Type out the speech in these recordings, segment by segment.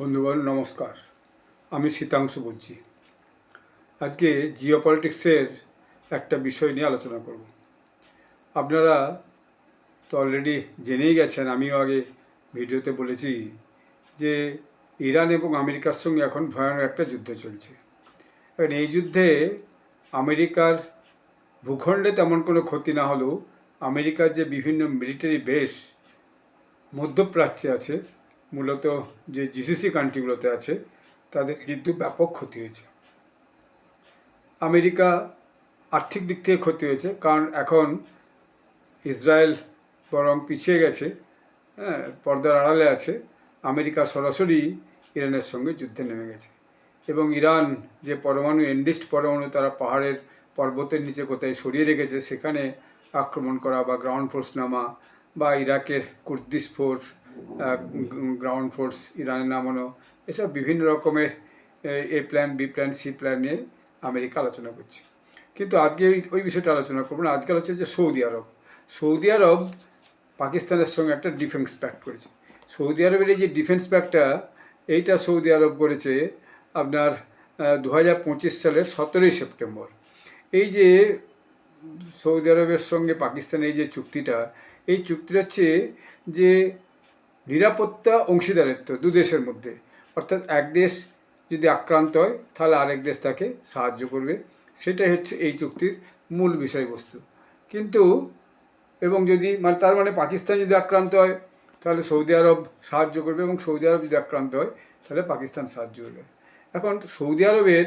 বন্ধুগণ নমস্কার, আমি শীতাংশু বলছি। আজকে জিওপলিটিক্সের একটা বিষয় নিয়ে আলোচনা করব। আপনারা তো অলরেডি জেনেই গেছেন, আমিও আগে ভিডিওতে বলেছি যে ইরান এবং আমেরিকার সঙ্গে এখন ভয়ানক একটা যুদ্ধ চলছে। এবং এই যুদ্ধে আমেরিকার ভূখণ্ডে তেমন কোনো ক্ষতি না হলেও আমেরিকার যে বিভিন্ন মিলিটারি বেস মধ্যপ্রাচ্যে আছে, মূলত যে জিসিসি কান্ট্রিগুলোতে আছে, তাদের কিন্তু ব্যাপক ক্ষতি হয়েছে। আমেরিকা আর্থিক দিক থেকে ক্ষতি হয়েছে, কারণ এখন ইসরায়েল বরং পিছিয়ে গেছে, পর্দার আড়ালে আছে। আমেরিকা সরাসরি ইরানের সঙ্গে যুদ্ধে নেমে গেছে এবং ইরান যে পরমাণু এন্ডিস্ট পরমাণু তারা পাহাড়ের পর্বতের নিচে কোথায় সরিয়ে রেখেছে, সেখানে আক্রমণ করা বা গ্রাউন্ড ফোর্স নামা, বা ইরাকের কুর্দিশ ফোর্স গ্রাউন্ড ফোর্স ইরানে নামানো, এসব বিভিন্ন রকমের A plan, B plan, C plan নিয়ে আমেরিকা আলোচনা করছে। কিন্তু আজকে ওই বিষয়টা আলোচনা করবো না। আজকে হচ্ছে যে সৌদি আরব পাকিস্তানের সঙ্গে একটা ডিফেন্স প্যাক্ট করেছে। সৌদি আরবের এই যে ডিফেন্স প্যাক্টটা, এইটা সৌদি আরব করেছে আপনার 2025 সালের 17ই সেপ্টেম্বর। এই যে সৌদি আরবের সঙ্গে পাকিস্তানের এই যে চুক্তিটা, এই চুক্তিটা হচ্ছে যে নিরাপত্তা অংশীদারিত্ব দু দেশের মধ্যে। অর্থাৎ এক দেশ যদি আক্রান্ত হয় তাহলে আরেক দেশ তাকে সাহায্য করবে, সেটাই হচ্ছে এই চুক্তির মূল বিষয়বস্তু। কিন্তু এবং যদি তার মানে পাকিস্তান যদি আক্রান্ত হয় তাহলে সৌদি আরব সাহায্য করবে, এবং সৌদি আরব যদি আক্রান্ত হয় তাহলে পাকিস্তান সাহায্য করবে। এখন সৌদি আরবের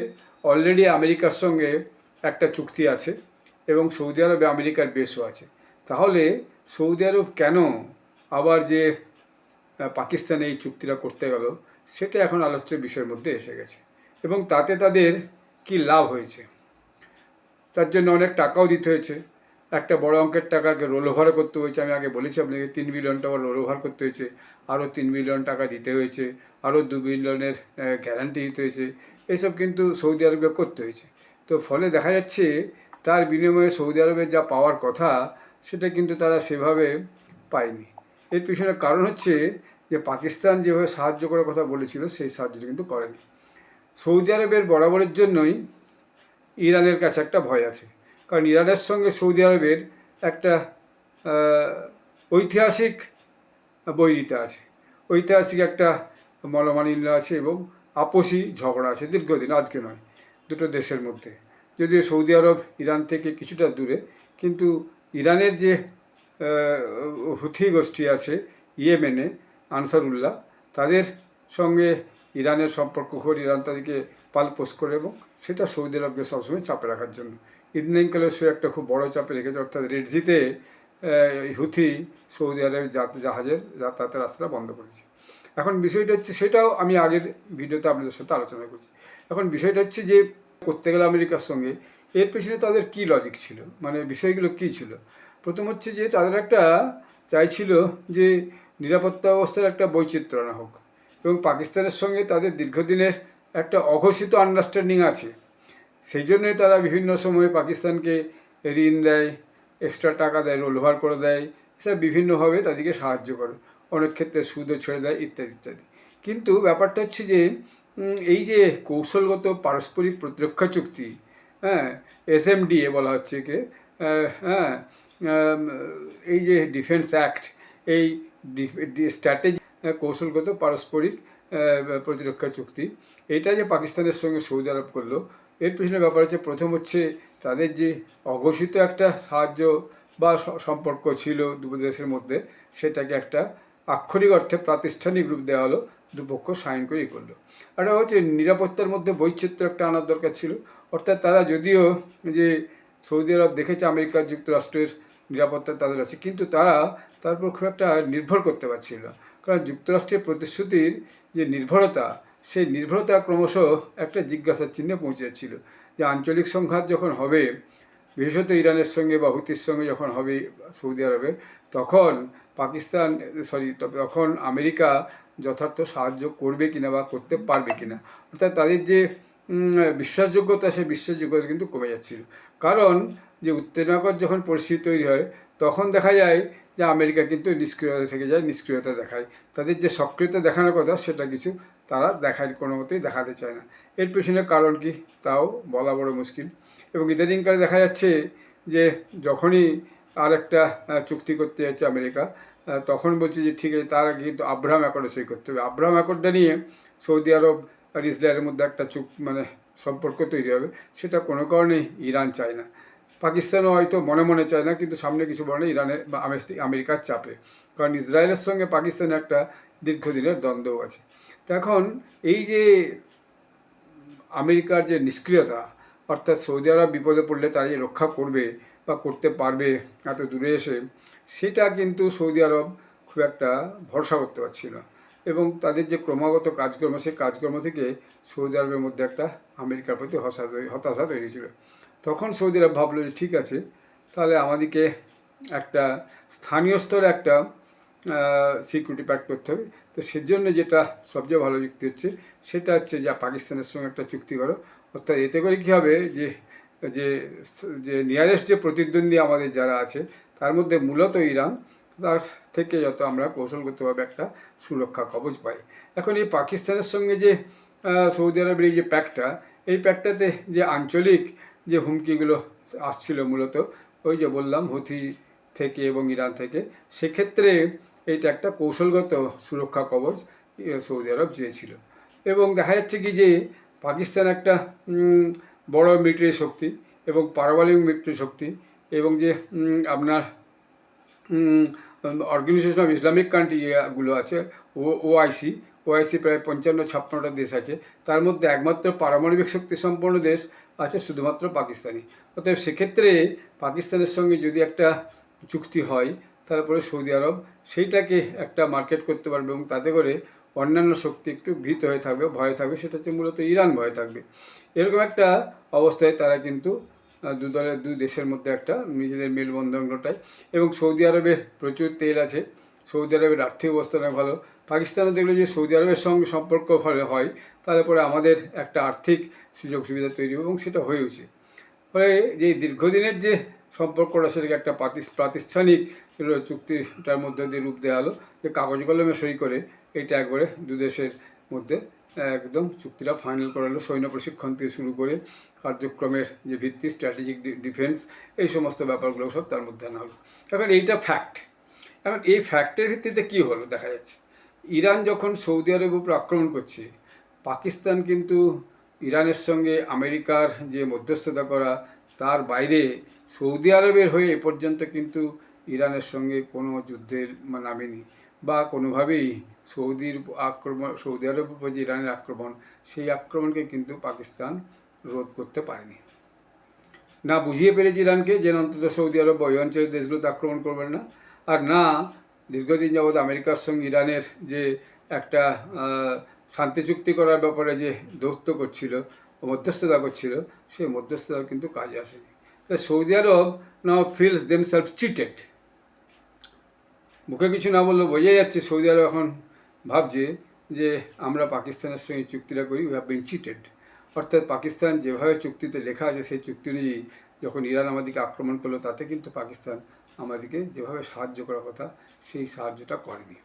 অলরেডি আমেরিকার সঙ্গে একটা চুক্তি আছে এবং সৌদি আরবে আমেরিকার বেসও আছে। তাহলে সৌদি আরব কেন আবার যে পাকিস্তানে এই চুক্তিটা করতে গেল, সেটা এখন আলোচ্য বিষয়ের মধ্যে এসে গেছে। এবং তাতে তাদের কি লাভ হয়েছে, তার জন্য অনেক টাকাও দিতে হয়েছে। একটা বড় অঙ্কের টাকাকে রোল ওভার করতে হয়েছে। আমি আগে বলেছি আপনাকে 3 বিলিয়ন টাকা রোল ওভার করতে হয়েছে, আরও 3 বিলিয়ন টাকা দিতে হয়েছে, আরও 2 বিলিয়নের গ্যারান্টি দিতে হয়েছে। এসব কিন্তু সৌদি আরবকে করতে হয়েছে। তো ফলে দেখা যাচ্ছে তার বিনিময়ে সৌদি আরবের যা পাওয়ার কথা সেটা কিন্তু তারা সেভাবে পায়নি। এর পিছনে কারণ হচ্ছে যে পাকিস্তান যেভাবে সাহায্য করার কথা বলেছিল সেই সাহায্যটা কিন্তু করেনি। সৌদি আরবের বরাবরের জন্যই ইরানের কাছে একটা ভয় আছে, কারণ ইরানের সঙ্গে সৌদি আরবের একটা ঐতিহাসিক বৈরিতা আছে, ঐতিহাসিক একটা মনোমালিন্য আছে এবং আপোষী ঝগড়া আছে দীর্ঘদিন, আজকে নয়, দুটো দেশের মধ্যে। যদিও সৌদি আরব ইরান থেকে কিছুটা দূরে, কিন্তু ইরানের যে হুথি গোষ্ঠী আছে ইয়েমেনে, আনসারুল্লাহ, তাদের সঙ্গে ইরানের সম্পর্ক করে ইরান তাদেরকে পালপোষ করে, এবং সেটা সৌদি আরবকে সবসময় চাপে রাখার জন্য। ইদানিংকালে সে একটা খুব বড় চাপে রেখেছে, অর্থাৎ রেড সিতে হুথি সৌদি আরবের জাহাজের যাতায়াতের রাস্তাটা বন্ধ করেছে। এখন বিষয়টা হচ্ছে, সেটাও আমি আগের ভিডিওতে আপনাদের সাথে আলোচনা করছি। এখন বিষয়টা হচ্ছে যে করতে গেলে আমেরিকার সঙ্গে এর পেছনে তাদের কী লজিক ছিল, মানে বিষয়গুলো কী ছিল। প্রথম হচ্ছে যে তাদের একটা চাইছিল যে নিরাপত্তা ব্যবস্থার একটা বৈচিত্র্য আনা হোক, এবং পাকিস্তানের সঙ্গে তাদের দীর্ঘদিনের একটা অঘোষিত আন্ডারস্ট্যান্ডিং আছে। সেই জন্যই তারা বিভিন্ন সময় পাকিস্তানকে ঋণ দেয়, এক্সট্রা টাকা দেয়, রোল ওভার করে দেয়, এসব বিভিন্নভাবে তাদেরকে সাহায্য করে, অনেক ক্ষেত্রে সুদও ছেড়ে দেয়, ইত্যাদি ইত্যাদি। কিন্তু ব্যাপারটা হচ্ছে যে এই যে কৌশলগত পারস্পরিক প্রতিরক্ষা চুক্তি, এসএমডিএ বলা হচ্ছে কে, হ্যাঁ, এই যে ডিফেন্স অ্যাক্ট, এই স্ট্র্যাটেজি কৌশলগত পারস্পরিক প্রতিরক্ষা চুক্তি, এটা যে পাকিস্তানের সঙ্গে সৌদি আরব করলো, এর পিছনে ব্যাপার হচ্ছে, প্রথম হচ্ছে তাদের যে অঘোষিত একটা সাহায্য বা সম্পর্ক ছিল দু দেশের মধ্যে, সেটাকে একটা আক্ষরিক অর্থে প্রাতিষ্ঠানিক রূপ দেওয়া হলো, দুপক্ষ সাইন করেই করলো। আর হচ্ছে নিরাপত্তার মধ্যে বৈচিত্র্য একটা আনার দরকার ছিল। অর্থাৎ তারা যদিও যে সৌদি আরব দেখেছে আমেরিকা যুক্তরাষ্ট্রের নিরাপত্তা তাদের আছে, কিন্তু তারা তারপর খুব একটা নির্ভর করতে পারছিল না, কারণ যুক্তরাষ্ট্রের প্রতিশ্রুতির যে নির্ভরতা, সেই নির্ভরতা ক্রমশ একটা জিজ্ঞাসার চিহ্নে পৌঁছে যাচ্ছিল। যে আঞ্চলিক সংঘাত যখন হবে, বিশেষত ইরানের সঙ্গে বা হুতির সঙ্গে যখন হবে সৌদি আরবের, তখন তখন আমেরিকা যথার্থ সাহায্য করবে কিনা বা করতে পারবে কিনা, অর্থাৎ তাদের যে বিশ্বাসযোগ্যতা, সেই বিশ্বাসযোগ্যতা কিন্তু কমে যাচ্ছিল। কারণ যে উত্তেজনাকর যখন পরিস্থিতি তৈরি হয়, তখন দেখা যায় যে আমেরিকা কিন্তু নিষ্ক্রিয়তা থেকে যায়, নিষ্ক্রিয়তা দেখায়। তাদের যে সক্রিয়তা দেখানোর কথা সেটা কিছু তারা দেখায়, কোনো মতেই দেখাতে চায় না। এর পেছনে কারণ কি তাও বলা বড় মুশকিল। এবং ইদানিংকালে দেখা যাচ্ছে যে যখনই আর একটা চুক্তি করতে যাচ্ছে আমেরিকা, তখন বলছে যে ঠিক আছে, তার আগে কিন্তু আব্রাহাম অ্যাকর্ডে সই করতে হবে। আব্রাহাম অ্যাকর্ডটা নিয়ে সৌদি আরব আর ইসরায়েলের মধ্যে একটা মানে সম্পর্ক তৈরি হবে, সেটা কোনো কারণেই ইরান চায় না। পাকিস্তানও হয়তো মনে মনে চায় না, কিন্তু সামনে কিছু বলে ইরানে বা আমেরিকার চাপে, কারণ ইসরায়েলের সঙ্গে পাকিস্তানের একটা দীর্ঘদিনের দ্বন্দ্ব আছে। তো এখন এই যে আমেরিকার যে নিষ্ক্রিয়তা, অর্থাৎ সৌদি আরব বিপদে পড়লে তারা যে রক্ষা করবে বা করতে পারবে এত দূরে এসে, সেটা কিন্তু সৌদি আরব খুব একটা ভরসা করতে পারছিল না। এবং তাদের যে ক্রমাগত কাজকর্ম, সেই কাজকর্ম থেকে সৌদি আরবের মধ্যে একটা আমেরিকার প্রতি হতাশা তৈরি ছিল। তখন সৌদি আরব ভাবলো যে ঠিক আছে, তাহলে আমাদেরকে একটা স্থানীয় স্তরে একটা সিকিউরিটি প্যাক্ট করতে হবে। তো সেজন্য যেটা সবচেয়ে ভালো যুক্তি হচ্ছে সেটা হচ্ছে যে পাকিস্তানের সঙ্গে একটা চুক্তি করো। অর্থাৎ এতে করে কী হবে, যে যে যে নিয়ারেস্ট যে প্রতিদ্বন্দ্বী আমাদের যারা আছে তার মধ্যে মূলত ইরান, তার থেকে যত আমরা কৌশলগতভাবে একটা সুরক্ষা কবচ পাই। এখন এই পাকিস্তানের সঙ্গে যে সৌদি আরবের এই যে প্যাক্টটা, এই প্যাক্টটাতে যে আঞ্চলিক যে হুমকিগুলো আসছিল মূলত ওই যে বললাম হুথি থেকে এবং ইরান থেকে, সেক্ষেত্রে এইটা একটা কৌশলগত সুরক্ষা কবচ সৌদি আরব চেয়েছিল। এবং দেখা যাচ্ছে কি যে পাকিস্তান একটা বড় মিলিটারি শক্তি এবং পারমাণবিক মিলিটারি শক্তি, এবং যে আপনার অর্গানাইজেশন অফ ইসলামিক কান্ট্রিগুলো আছে, ওআইসি প্রায় 55-56টা দেশ আছে, তার মধ্যে একমাত্র পারমাণবিক শক্তি সম্পন্ন দেশ আছে শুধুমাত্র পাকিস্তানি। অতএব সেক্ষেত্রে পাকিস্তানের সঙ্গে যদি একটা চুক্তি হয়, তারপরে সৌদি আরব সেইটাকে একটা মার্কেট করতে পারবে, এবং তাতে করে অন্যান্য শক্তি একটু ভীত হয়ে থাকবে, ভয় থাকবে, সেটা হচ্ছে মূলত ইরান ভয় থাকবে। এরকম একটা অবস্থায় তারা কিন্তু দুই দেশের মধ্যে একটা নিজেদের মেলবন্ধন ঘটায়। এবং সৌদি আরবে প্রচুর তেল আছে, সৌদি আরবের আর্থিক অবস্থা অনেক ভালো। পাকিস্তানও দেখলো যে সৌদি আরবের সঙ্গে সম্পর্ক হয়, তারপরে আমাদের একটা আর্থিক সুযোগ সুবিধা তৈরি হবে, এবং সেটা হয়েওছে। ফলে যে দীর্ঘদিনের যে সম্পর্কটা, সেটাকে একটা প্রাতিষ্ঠানিক চুক্তিটার মধ্যে দিয়ে রূপ দেওয়া হলো, যে কাগজ কলমে সই করে এটা একবারে দুদেশের মধ্যে একদম চুক্তিটা ফাইনাল করা হলো। সৈন্য প্রশিক্ষণ থেকে শুরু করে কার্যক্রমের যে ভিত্তি, স্ট্র্যাটেজিক ডিফেন্স, এই সমস্ত ব্যাপারগুলো সব তার মধ্যে আনা হলো। এখন এইটা ফ্যাক্ট। এখন এই ফ্যাক্টের ভিত্তিতে কী হলো দেখা যাচ্ছে, ইরান যখন সৌদি আরবের উপর আক্রমণ করছে, পাকিস্তান কিন্তু ইরানের সঙ্গে আমেরিকার যে মধ্যস্থতা করা, তার বাইরে সৌদি আরবের হয়ে এ পর্যন্ত কিন্তু ইরানের সঙ্গে কোনো যুদ্ধের নামেনি, বা কোনোভাবেই সৌদি আরবের উপর যে ইরানের আক্রমণ, সেই আক্রমণকে কিন্তু পাকিস্তান রোধ করতে পারেনি। না বুঝিয়ে পেরেছে ইরানকে যে অন্তত সৌদি আরব ওই অঞ্চলের দেশগুলোতে আক্রমণ করবেন না, আর না দীর্ঘদিন যাবৎ আমেরিকার সঙ্গে ইরানের যে একটা শান্তি চুক্তি করার ব্যাপারে যে দৌত্য করছিল, মধ্যস্থতা করছিল, সেই মধ্যস্থতা কিন্তু কাজে আসেনি। তাই সৌদি আরব নাও ফিলস দেমসেলভস চিটেড। মুখে কিছু না বললেও বোঝা যাচ্ছে সৌদি আরব এখন ভাবছে যে আমরা পাকিস্তানের সঙ্গে চুক্তিটা করি, উই হ্যাভ বিন চিটেড। অর্থাৎ পাকিস্তান যেভাবে চুক্তিতে লেখা আছে সেই চুক্তি অনুযায়ী যখন ইরান আমাদেরকে আক্রমণ করলো, তাতে কিন্তু পাকিস্তান আমাদেরকে যেভাবে সাহায্য করার কথা সেই সাহায্যটা করেনি।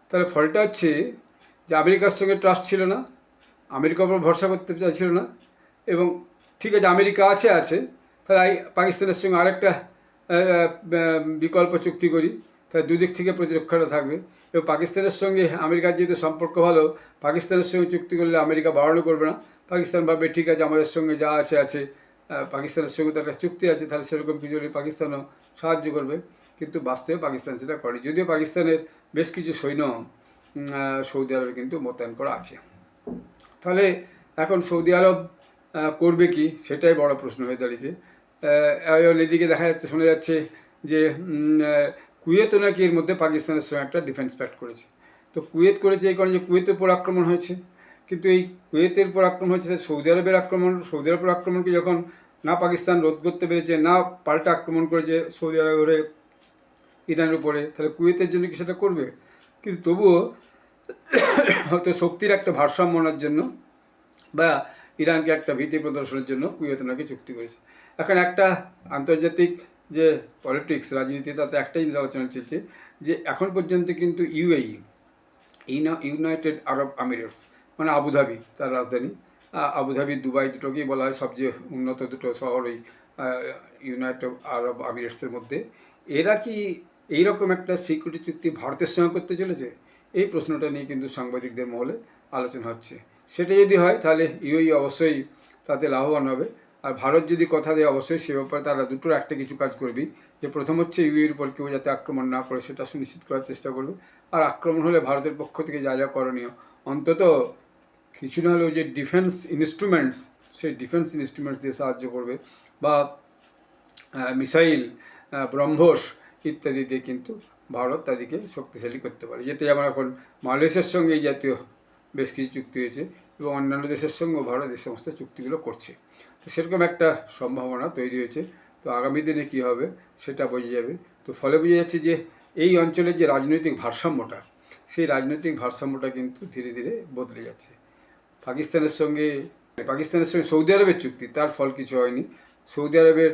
তাহলে ফলটা হচ্ছে যে আমেরিকার সঙ্গে ট্রাস্ট ছিল না, আমেরিকার উপর ভরসা করতে চাইছিল না। এবং ঠিক আছে, আমেরিকা আছে, তাহলে পাকিস্তানের সঙ্গে আরেকটা বিকল্প চুক্তি করি, তাহলে দুদিক থেকে প্রতিরক্ষাটা থাকবে। এবং পাকিস্তানের সঙ্গে আমেরিকার যেহেতু সম্পর্ক ভালো, পাকিস্তানের সঙ্গে চুক্তি করলে আমেরিকা বারণও করবে না। পাকিস্তান ভাববে ঠিক আছে, আমাদের সঙ্গে যা আছে, পাকিস্তানের সঙ্গে তো একটা চুক্তি আছে, তাহলে সেরকম কিছু হলে পাকিস্তানও সাহায্য করবে। কিন্তু বাস্তবে পাকিস্তান সেটা করেনি, যদিও পাকিস্তানের বেশ কিছু সৈন্য সৌদি আরবে কিন্তু মোতায়েন করা আছে। তাহলে এখন সৌদি আরব করবে কি, সেটাই বড় প্রশ্ন হয়ে দাঁড়িয়েছে। এদিকে দেখা যাচ্ছে, শোনা যাচ্ছে যে কুয়েতও নাকি এর মধ্যে পাকিস্তানের সঙ্গে একটা ডিফেন্স প্যাক্ট করেছে। তো কুয়েত করেছে এই কারণে যে কুয়েতের উপর আক্রমণ হয়েছে, কিন্তু এই কুয়েতের উপর আক্রমণ হয়েছে সৌদি আরবের আক্রমণকে যখন না পাকিস্তান রোধ করতে পেরেছে, না পাল্টা আক্রমণ করেছে সৌদি আরবের ইরানের উপরে, তাহলে কুয়েতের জন্য কি সেটা করবে? কিন্তু তবুও হয়তো শক্তির একটা ভারসাম্য আনার জন্য বা ইরানকে একটা ভীতি প্রদর্শনের জন্য কুয়েত নাকি চুক্তি করেছে। এখন একটা আন্তর্জাতিক যে পলিটিক্স, রাজনীতি, তাতে একটাই জিনিস আলোচনা চলছে যে এখন পর্যন্ত কিন্তু ইউনাইটেড আরব আমিরেটস, মানে আবুধাবি তার রাজধানী, আবুধাবি, দুবাই দুটোকেই বলা হয় সবচেয়ে উন্নত দুটো শহর ওই ইউনাইটেড আরব আমিরেটসের মধ্যে। এরা কি এইরকম একটা সিকিউরিটি চুক্তি ভারতের সঙ্গে করতে চলেছে? এই প্রশ্নটা নিয়ে কিন্তু সাংবাদিকদের মহলে আলোচনা হচ্ছে। সেটা যদি হয় তাহলে ইউএই অবশ্যই তাতে লাভবান হবে। আর ভারত যদি কথা দেয় অবশ্যই সে ব্যাপারে তারা দুটোর একটা কিছু কাজ করবেই। যে প্রথম হচ্ছে ইউএর উপর কেউ যাতে আক্রমণ না করে সেটা সুনিশ্চিত করার চেষ্টা করবে। আর আক্রমণ হলে ভারতের পক্ষ থেকে যা যা করণীয়, অন্তত কিছু না হলেও যে ডিফেন্স ইনস্ট্রুমেন্টস, সেই ডিফেন্স ইনস্ট্রুমেন্টস দিয়ে সাহায্য করবে, বা মিসাইল, ব্রহ্মস ইত্যাদি দিয়ে কিন্তু ভারত তাদেরকে শক্তিশালী করতে পারে। যেতে যেমন এখন মালয়েশিয়ার সঙ্গে এই জাতীয় বেশ কিছু চুক্তি হয়েছে এবং অন্যান্য দেশের সঙ্গেও ভারত এই সমস্ত চুক্তিগুলো করছে। তো সেরকম একটা সম্ভাবনা তৈরি হয়েছে। তো আগামী দিনে কী হবে সেটা বোঝা যাবে। তো ফলে বোঝা যাচ্ছে যে এই অঞ্চলের যে রাজনৈতিক ভারসাম্যটা, সেই রাজনৈতিক ভারসাম্যটা কিন্তু ধীরে ধীরে বদলে যাচ্ছে। পাকিস্তানের সঙ্গে সৌদি আরবের চুক্তি, তার ফল কিছু হয়নি। সৌদি আরবের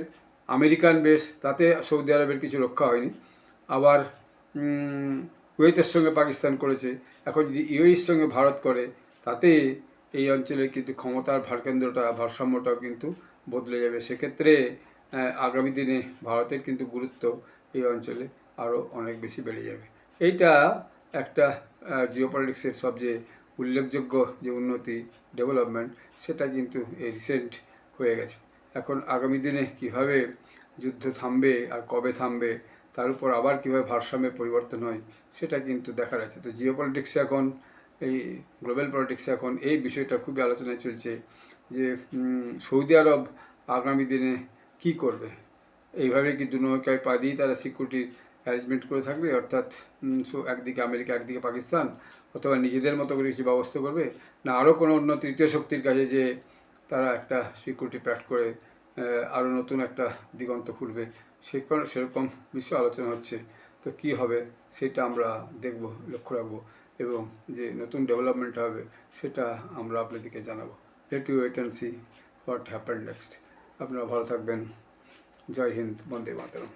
আমেরিকান বেস, তাতে সৌদি আরবের কিছু রক্ষা হয়নি। আবার কুয়েতের সঙ্গে পাকিস্তান করেছে, এখন যদি ইউএইর সঙ্গে ভারত করে, তাতে এই অঞ্চলে কিন্তু ক্ষমতার ভারসাম্যটাও কিন্তু বদলে যাবে। সেক্ষেত্রে আগামী দিনে ভারতের কিন্তু গুরুত্ব এই অঞ্চলে আরও অনেক বেশি বেড়ে যাবে। এইটা একটা জিওপলিটিক্সের সবচেয়ে উল্লেখযোগ্য যে উন্নতি, ডেভেলপমেন্ট, সেটা কিন্তু এই রিসেন্ট হয়ে গেছে। এখন আগামী দিনে কিভাবে যুদ্ধ থামবে আর কবে থামবে, তার উপর আবার কীভাবে ভারসাম্যের পরিবর্তন হয়, সেটা কিন্তু দেখার আছে। তো জিওপলিটিক্সে এখন, এই গ্লোবাল পলিটিক্সে এখন এই বিষয়টা খুবই আলোচনায় চলছে যে সৌদি আরব আগামী দিনে কি করবে। এইভাবে কি দু নৌকায় পা দিয়েই তারা সিকিউরিটির অ্যারেঞ্জমেন্ট করে থাকবে, অর্থাৎ একদিকে আমেরিকা একদিকে পাকিস্তান, অথবা নিজেদের মতো করে কিছু ব্যবস্থা করবে, না আরও কোনো অন্য তৃতীয় শক্তির কাছে যে তারা একটা সিকিউরিটি প্যাক্ট করে আরও নতুন একটা দিগন্ত খুলবে, সেরকম বিষয় আলোচনা হচ্ছে। তো কী হবে সেটা আমরা দেখব, লক্ষ্য রাখবো, এবং যে নতুন ডেভেলপমেন্ট হবে সেটা আমরা আপনাদেরকে জানাবো। Let you wait and see what happened next. আপনারা ভালো থাকবেন। জয় হিন্দ, বন্দে মাতরম।